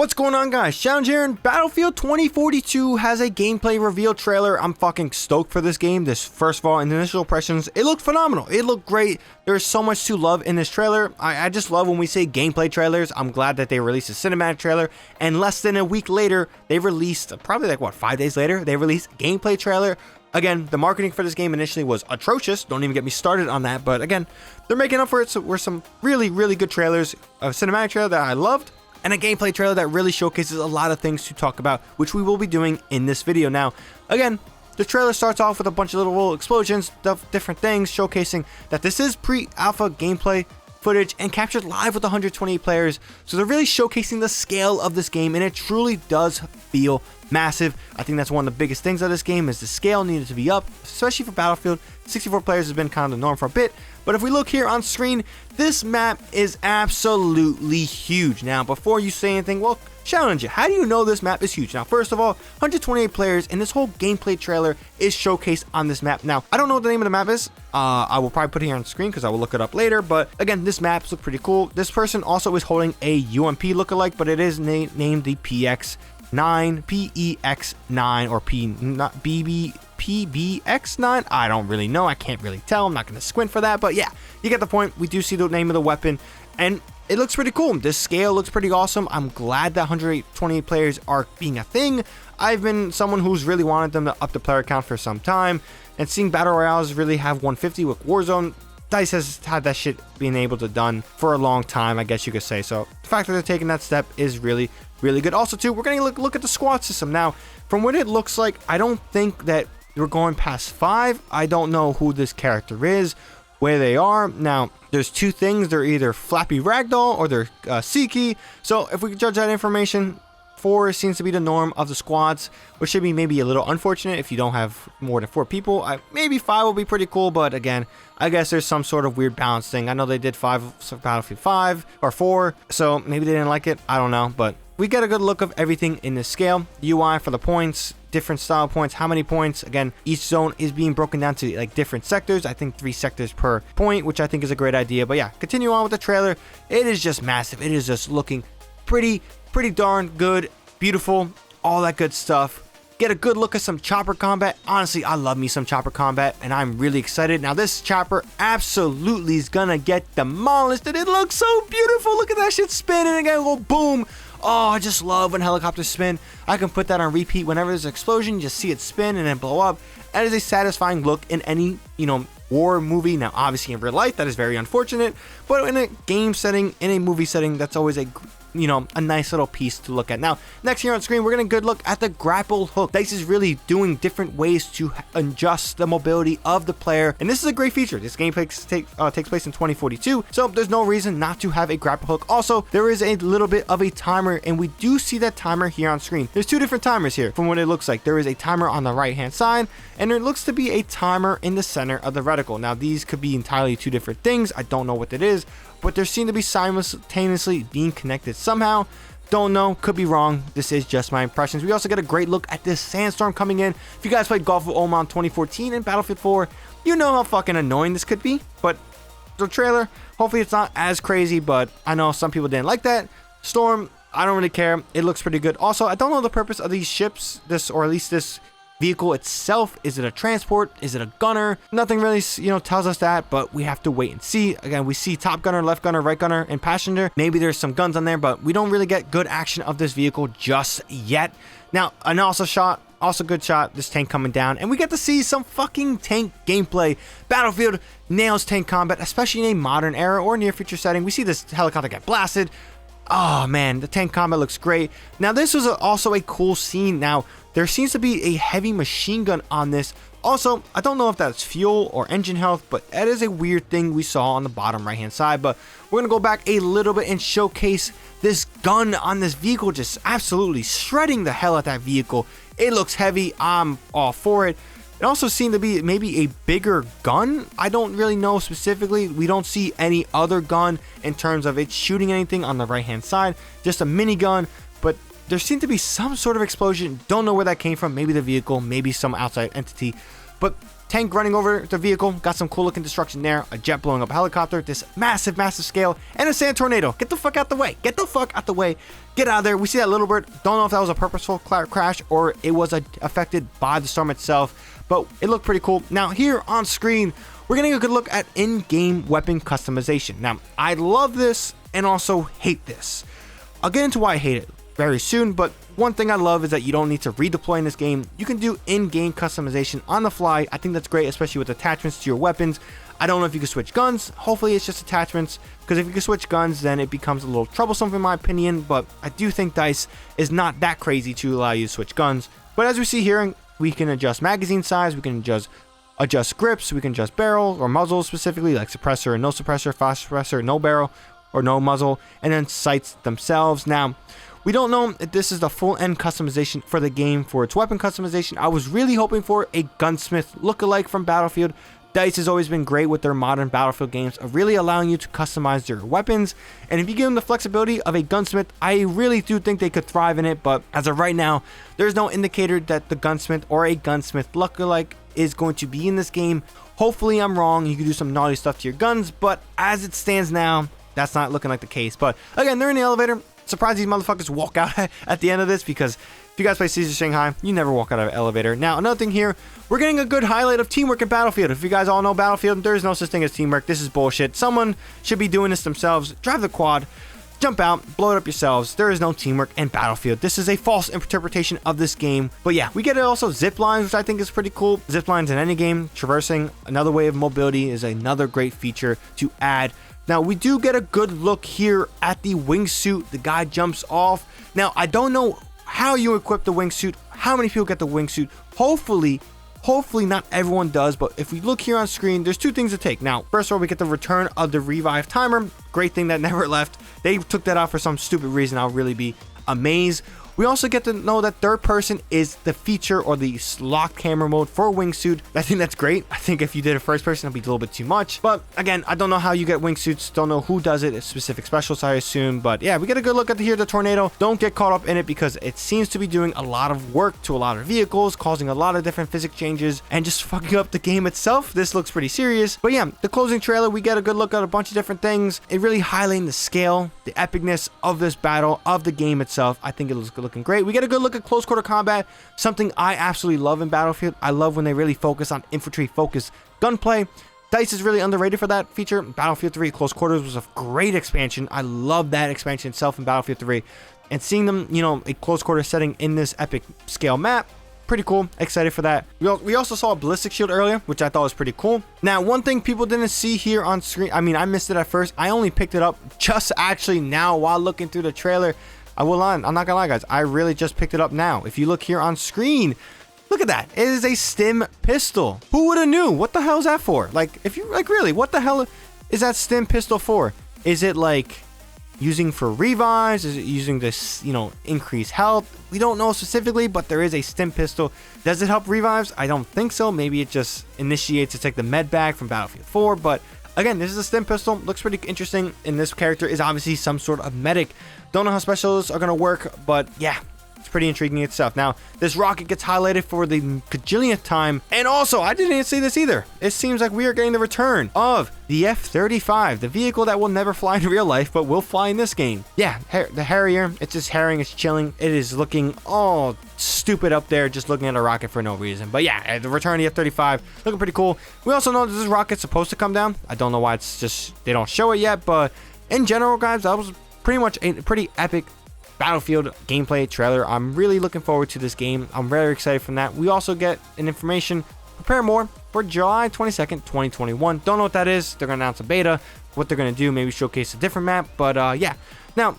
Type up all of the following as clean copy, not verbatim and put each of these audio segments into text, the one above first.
What's going on, guys? ShadowNinja here, and Battlefield 2042 has a gameplay reveal trailer. I'm fucking stoked for this game. First of all, in the initial impressions, it looked phenomenal. It looked great. There's so much to love in this trailer. I just love when we say gameplay trailers. I'm glad that they released a cinematic trailer, and less than a week later, they released, probably like, what, 5 days later, they released gameplay trailer. Again, the marketing for this game initially was atrocious. Don't even get me started on that. But again, they're making up for it. So were some really, really good trailers. A cinematic trailer that I loved, and a gameplay trailer that really showcases a lot of things to talk about, which we will be doing in this video. Now, again, the trailer starts off with a bunch of little explosions, different things, showcasing that this is pre-alpha gameplay footage and captured live with 128 players. So they're really showcasing the scale of this game, and it truly does feel massive. I think that's one of the biggest things of this game, is the scale needed to be up, especially for Battlefield. 64 players has been kind of the norm for a bit, but if we look here on screen, this map is absolutely huge. Now, before you say anything, well, ShadowNinja, how do you know this map is huge? Now, first of all, 128 players, and this whole gameplay trailer is showcased on this map. Now, I don't know what the name of the map is. I will probably put it here on screen because I will look it up later, but again, this map looks pretty cool. This person also is holding a UMP lookalike, but it is named the PX9, PEX9, or PBX9. I don't really know. I can't really tell. I'm not going to squint for that, but yeah, you get the point. We do see the name of the weapon, and it looks pretty cool. This scale looks pretty awesome. I'm glad that 128 players are being a thing. I've been someone who's really wanted them to up the player count for some time, and seeing Battle Royales really have 150 with Warzone, DICE has had that shit being able to done for a long time, I guess you could say. So the fact that they're taking that step is really, really good. Also, too, we're going to look at the squad system. Now, from what it looks like, I don't think that we're going past 5. I don't know who this character is, where they are. Now, there's two things. They're either Flappy Ragdoll or they're Seeky. So if we can judge that information, 4 seems to be the norm of the squads, which should be maybe a little unfortunate if you don't have more than 4 people. Maybe 5 will be pretty cool, but again, I guess there's some sort of weird balance thing. I know they did 5 for Battlefield 5 or 4, so maybe they didn't like it. I don't know, but we get a good look of everything in this scale. UI for the points, different style points, how many points. Again, each zone is being broken down to like different sectors. I think 3 sectors per point, which I think is a great idea. But yeah, continue on with the trailer. It is just massive. It is just looking pretty darn good, beautiful, all that good stuff. Get a good look at some chopper combat. Honestly, I love me some chopper combat, and I'm really excited. Now, this chopper absolutely is gonna get demolished, and it looks so beautiful. Look at that shit spinning again. Go boom. Oh, I just love when helicopters spin. I can put that on repeat whenever there's an explosion. You just see it spin and then blow up. That is a satisfying look in any, war movie. Now, obviously in real life, that is very unfortunate, but in a game setting, in a movie setting, that's always a nice little piece to look at. Now, next here on screen, we're going to good look at the grapple hook. DICE is really doing different ways to adjust the mobility of the player, and this is a great feature. This game takes place in 2042, so there's no reason not to have a grapple hook. Also, there is a little bit of a timer, and we do see that timer here on screen. There's 2 different timers here from what it looks like. There is a timer on the right hand side, and there looks to be a timer in the center of the reticle. Now, these could be entirely 2 different things. I don't know what it is, but they seem to be simultaneously being connected somehow. Don't know, could be wrong. This is just my impressions. We also get a great look at this sandstorm coming in. If you guys played Golf with Oman 2014 and Battlefield 4, you know how fucking annoying this could be. But the trailer, hopefully it's not as crazy, but I know some people didn't like that. Storm, I don't really care. It looks pretty good. Also, I don't know the purpose of these ships, or at least this vehicle itself. Is it a transport? Is it a gunner? Nothing really, tells us that, but we have to wait and see. Again, we see top gunner, left gunner, right gunner, and passenger. Maybe there's some guns on there, but we don't really get good action of this vehicle just yet. Now, also good shot, this tank coming down, and we get to see some fucking tank gameplay. Battlefield nails tank combat, especially in a modern era or near future setting. We see this helicopter get blasted. Oh man, the tank combat looks great. Now, this was also a cool scene. Now, there seems to be a heavy machine gun on this. Also, I don't know if that's fuel or engine health, but that is a weird thing we saw on the bottom right hand side. But we're gonna go back a little bit and showcase this gun on this vehicle, just absolutely shredding the hell out that vehicle. It looks heavy. I'm all for it. It also seemed to be maybe a bigger gun. I don't really know specifically. We don't see any other gun in terms of it shooting anything on the right hand side, just a minigun. But there seemed to be some sort of explosion. Don't know where that came from. Maybe the vehicle, maybe some outside entity. But tank running over the vehicle, got some cool looking destruction there, a jet blowing up a helicopter, this massive scale, and a sand tornado. Get the fuck out the way. Get the fuck out the way. Get out of there. We see that little bird. Don't know if that was a purposeful crash or it was affected by the storm itself, but it looked pretty cool. Now here on screen, we're getting a good look at in-game weapon customization. Now, I love this and also hate this. I'll get into why I hate it very soon, but one thing I love is that you don't need to redeploy in this game. You can do in-game customization on the fly. I think that's great, especially with attachments to your weapons. I don't know if you can switch guns. Hopefully it's just attachments, because if you can switch guns, then it becomes a little troublesome in my opinion, but I do think DICE is not that crazy to allow you to switch guns. But as we see here, we can adjust magazine size, we can adjust grips, we can adjust barrel or muzzle specifically, like suppressor and no suppressor, fast suppressor, no barrel or no muzzle, and then sights themselves. Now, we don't know if this is the full end customization for the game for its weapon customization. I was really hoping for a gunsmith lookalike from Battlefield. DICE has always been great with their modern Battlefield games of really allowing you to customize your weapons, and if you give them the flexibility of a gunsmith, I really do think they could thrive in it. But as of right now, there's no indicator that the gunsmith or a gunsmith lookalike is going to be in this game. Hopefully I'm wrong, you can do some naughty stuff to your guns, but as it stands now, that's not looking like the case. But again, they're in the elevator. Surprised these motherfuckers walk out at the end of this, because if you guys play Siege of Shanghai, you never walk out of an elevator. Now, another thing here, we're getting a good highlight of teamwork in Battlefield. If you guys all know Battlefield, there is no such thing as teamwork. This is bullshit. Someone should be doing this themselves. Drive the quad, jump out, blow it up yourselves. There is no teamwork in Battlefield. This is a false interpretation of this game. But yeah, we get also zip lines, which I think is pretty cool. Zip lines in any game, traversing another way of mobility, is another great feature to add. Now, we do get a good look here at the wingsuit. The guy jumps off. Now, I don't know how you equip the wingsuit, how many people get the wingsuit. Hopefully not everyone does, but if we look here on screen, there's two things to take. Now, first of all, we get the return of the revive timer. Great thing that never left. They took that out for some stupid reason. I'll really be amazed. We also get to know that third person is the feature or the locked camera mode for wingsuit. I think that's great. I think if you did it first person, it'd be a little bit too much. But again, I don't know how you get wingsuits. Don't know who does it. It's specific specials, I assume. But yeah, we get a good look at the tornado. Don't get caught up in it, because it seems to be doing a lot of work to a lot of vehicles, causing a lot of different physics changes and just fucking up the game itself. This looks pretty serious. But yeah, the closing trailer, we get a good look at a bunch of different things. It really highlighting the scale, the epicness of this battle, of the game itself. I think it looks looking great. We get a good look at close quarter combat, something I absolutely love in Battlefield. I love when they really focus on infantry focused gunplay. DICE is really underrated for that feature. Battlefield 3 close quarters was a great expansion. I love that expansion itself in Battlefield 3, and seeing them, a close quarter setting in this epic scale map, pretty cool. Excited for that. We also saw a ballistic shield earlier, which I thought was pretty cool. Now, one thing people didn't see here on screen, I missed it at first. I only picked it up just actually now while looking through the trailer. I'm not gonna lie, guys, I really just picked it up now. If you look here on screen, look at that. It is a stim pistol. Who would have knew? What the hell is that for? Really, what the hell is that stim pistol for? Is it using for revives? Is it using this, increase health? We don't know specifically, but there is a stim pistol. Does it help revives? I don't think so. Maybe it just initiates, it's like the med bag from Battlefield 4, but again, this is a stim pistol. Looks pretty interesting, and this character is obviously some sort of medic. Don't know how specialists are going to work, but yeah, it's pretty intriguing itself. Now, this rocket gets highlighted for the gajillionth time, and also, I didn't even see this either. It seems like we are getting the return of the F-35, the vehicle that will never fly in real life, but will fly in this game. Yeah, the Harrier, it's just Harrying, it's chilling. It is looking all stupid up there, just looking at a rocket for no reason. But yeah, the return of the F-35, looking pretty cool. We also know that this rocket's supposed to come down. I don't know why it's just, they don't show it yet, but in general, guys, that was pretty much a pretty epic Battlefield gameplay trailer. I'm really looking forward to this game. I'm very excited from that. We also get an information, prepare more for July 22nd, 2021. Don't know what that is. They're going to announce a beta, what they're going to do, maybe showcase a different map, but yeah. Now,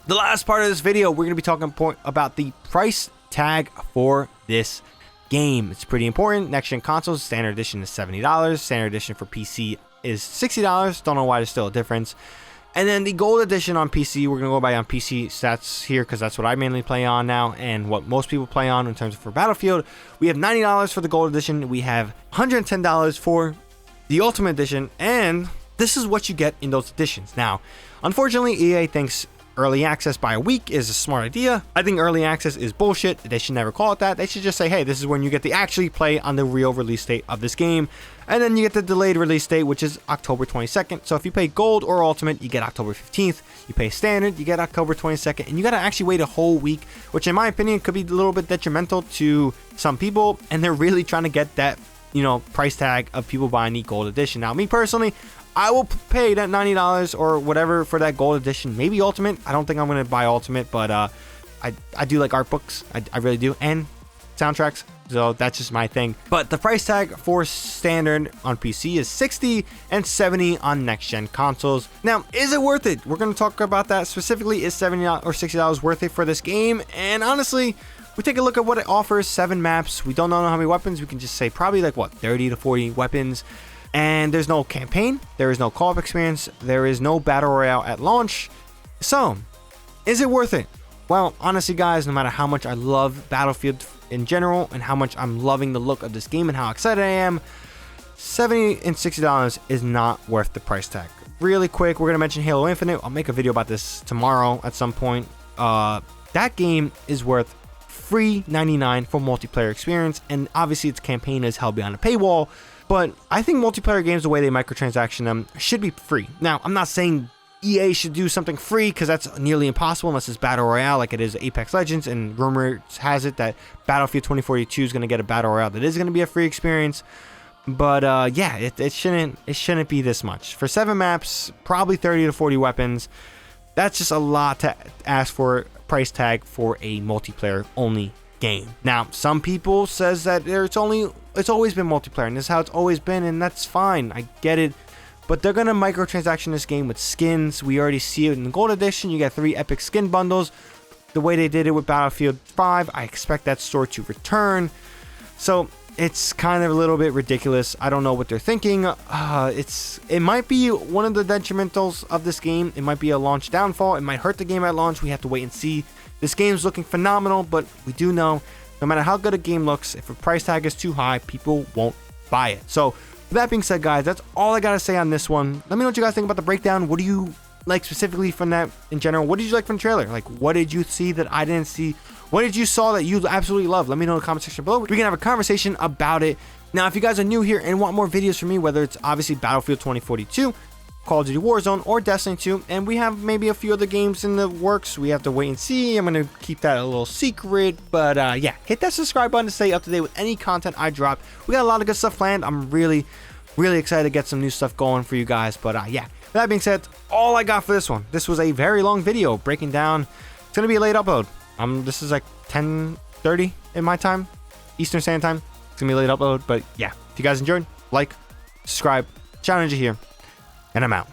the last part of this video, we're going to be talking about the price tag for this game. It's pretty important. Next gen consoles, standard edition is $70. Standard edition for PC is $60. Don't know why there's still a difference. And then the gold edition on PC, we're going to go by on PC stats here, because that's what I mainly play on now and what most people play on in terms of for Battlefield. We have $90 for the gold edition. We have $110 for the ultimate edition, and this is what you get in those editions. Now, unfortunately, EA thinks early access by a week is a smart idea. I think early access is bullshit. They should never call it that. They should just say, hey, this is when you get to actually play on the real release date of this game. And then you get the delayed release date, which is October 22nd. So if you pay Gold or Ultimate, you get October 15th. You pay Standard, you get October 22nd. And you got to actually wait a whole week, which in my opinion could be a little bit detrimental to some people. And they're really trying to get that, you know, price tag of people buying the Gold Edition. Now, me personally, I will pay that $90 or whatever for that Gold Edition. Maybe Ultimate. I don't think I'm going to buy Ultimate, but I do like art books. I really do. And soundtracks. So that's just my thing. But the price tag for Standard on PC is $60 and $70 on next-gen consoles. Now, is it worth it? We're going to talk about that specifically. Is $70 or $60 worth it for this game? And honestly, we take a look at what it offers. 7 maps. We don't know how many weapons. We can just say probably like, what, 30 to 40 weapons. And there's no campaign. There is no co-op experience. There is no battle royale at launch. So, is it worth it? Well, honestly, guys, no matter how much I love Battlefield in general and how much I'm loving the look of this game and how excited I am, $70 and $60 is not worth the price tag. Really quick, we're going to mention Halo Infinite. I'll make a video about this tomorrow at some point. That game is worth free $99 for multiplayer experience, and obviously its campaign is held behind a paywall, but I think multiplayer games, the way they microtransaction them, should be free. Now, I'm not saying EA should do something free, because that's nearly impossible unless it's Battle Royale like it is Apex Legends, and rumors has it that Battlefield 2042 is going to get a Battle Royale that is going to be a free experience. But yeah, it shouldn't be this much. For 7 maps, probably 30 to 40 weapons, that's just a lot to ask for a price tag for a multiplayer only game. Now, some people says that it's always been multiplayer, and this is how it's always been, and that's fine. I get it. But they're going to microtransaction this game with skins. We already see it in the Gold Edition. You get 3 epic skin bundles. The way they did it with Battlefield 5, I expect that store to return. So it's kind of a little bit ridiculous. I don't know what they're thinking. It might be one of the detrimentals of this game. It might be a launch downfall. It might hurt the game at launch. We have to wait and see. This game's looking phenomenal, but we do know no matter how good a game looks, if a price tag is too high, people won't buy it. So with that being said, guys, that's all I gotta say on this one. Let me know what you guys think about the breakdown. What do you like specifically from that in general? What did you like from the trailer? Like, what did you see that I didn't see? What did you saw that you absolutely love? Let me know in the comment section below. We can have a conversation about it. Now, if you guys are new here and want more videos from me, whether it's obviously Battlefield 2042, Call of Duty Warzone, or Destiny 2, and we have maybe a few other games in the works. We have to wait and see. I'm going to keep that a little secret, but yeah, hit that subscribe button to stay up to date with any content I drop. We got a lot of good stuff planned. I'm really excited to get some new stuff going for you guys, but yeah, with that being said, all I got for this one. This was a very long video breaking down. It's going to be a late upload. This is like 10:30 in my time, Eastern Standard Time. It's going to be a late upload, but yeah, if you guys enjoyed, like, subscribe, ShadowNinja here, and I'm out.